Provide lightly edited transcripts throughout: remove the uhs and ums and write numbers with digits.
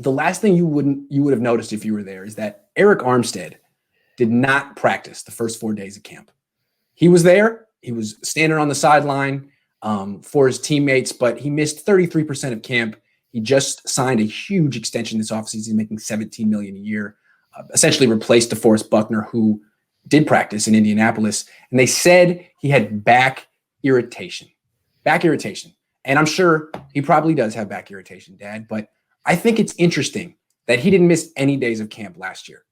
the last thing you would have noticed if you were there is that Arik Armstead did not practice the first 4 days of camp. He was there. He was standing on the sideline for his teammates, but he missed 33% of camp. He just signed a huge extension this offseason. He's making $17 million a year, essentially replaced DeForest Buckner, who did practice in Indianapolis. And they said he had back irritation. And I'm sure he probably does have back irritation, Dad. But I think it's interesting that he didn't miss any days of camp last year.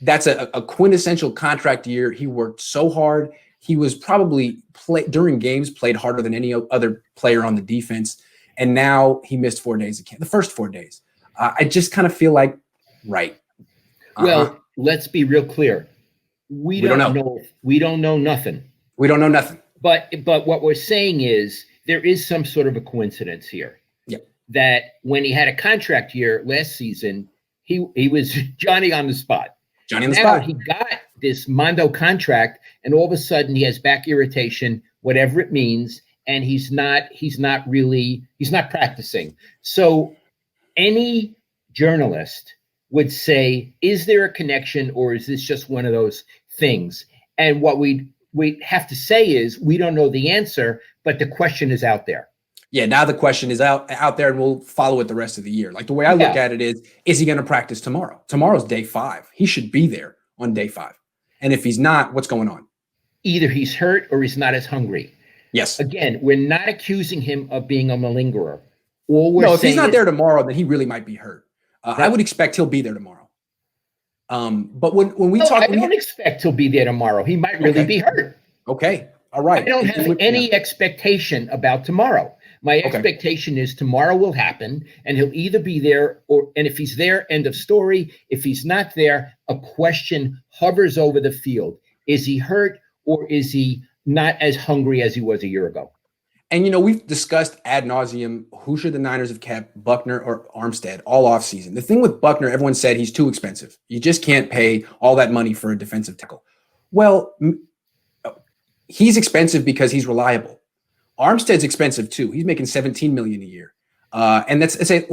That's a quintessential contract year. He worked so hard. He was probably during games played harder than any other player on the defense. And now he missed 4 days of camp, the first 4 days. I just kind of feel like, right. Well, let's be real clear. We don't know. We don't know nothing. We don't know nothing. But what we're saying is there is some sort of a coincidence here. Yeah. That when he had a contract year last season, he was Johnny on the spot. Now he got this Mondo contract, and all of a sudden he has back irritation, whatever it means, and he's not practicing. So any journalist would say, is there a connection, or is this just one of those things? And what we have to say is we don't know the answer, but the question is out there. Yeah, now the question is out there, and we'll follow it the rest of the year. Like the way I look at it is he going to practice tomorrow? Tomorrow's day 5. He should be there on day 5. And if he's not, what's going on? Either he's hurt or he's not as hungry. Yes. Again, we're not accusing him of being a malingerer. If he's not there tomorrow, then he really might be hurt. I would expect he'll be there tomorrow. But when we talk, I don't expect he'll be there tomorrow. He might really be hurt. Okay. All right. I don't have any expectation about tomorrow. My expectation is tomorrow will happen, and he'll either be there and if he's there, end of story. If he's not there, a question hovers over the field. Is he hurt, or is he not as hungry as he was a year ago? And, we've discussed ad nauseum, who should the Niners have kept, Buckner or Armstead, all offseason. The thing with Buckner, everyone said he's too expensive. You just can't pay all that money for a defensive tackle. Well, he's expensive because he's reliable. Armstead's expensive too. He's making $17 million a year. And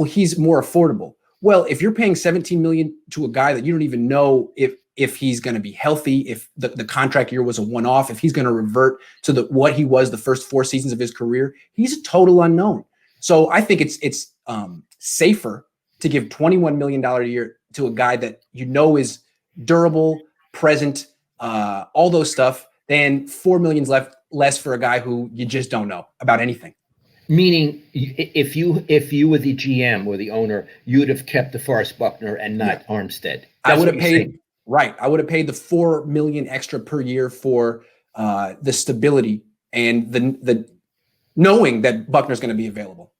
he's more affordable. Well, if you're paying $17 million to a guy that you don't even know if he's going to be healthy, if the contract year was a one-off, if he's going to revert to what he was the first 4 seasons of his career, he's a total unknown. So I think it's safer to give $21 million a year to a guy that is durable, present, all those stuff, than $4 million less for a guy who you just don't know about anything. Meaning, if you were the GM or the owner, you would have kept DeForest Buckner and not Armstead. I would have paid I would have paid the $4 million extra per year for the stability and the knowing that Buckner's going to be available.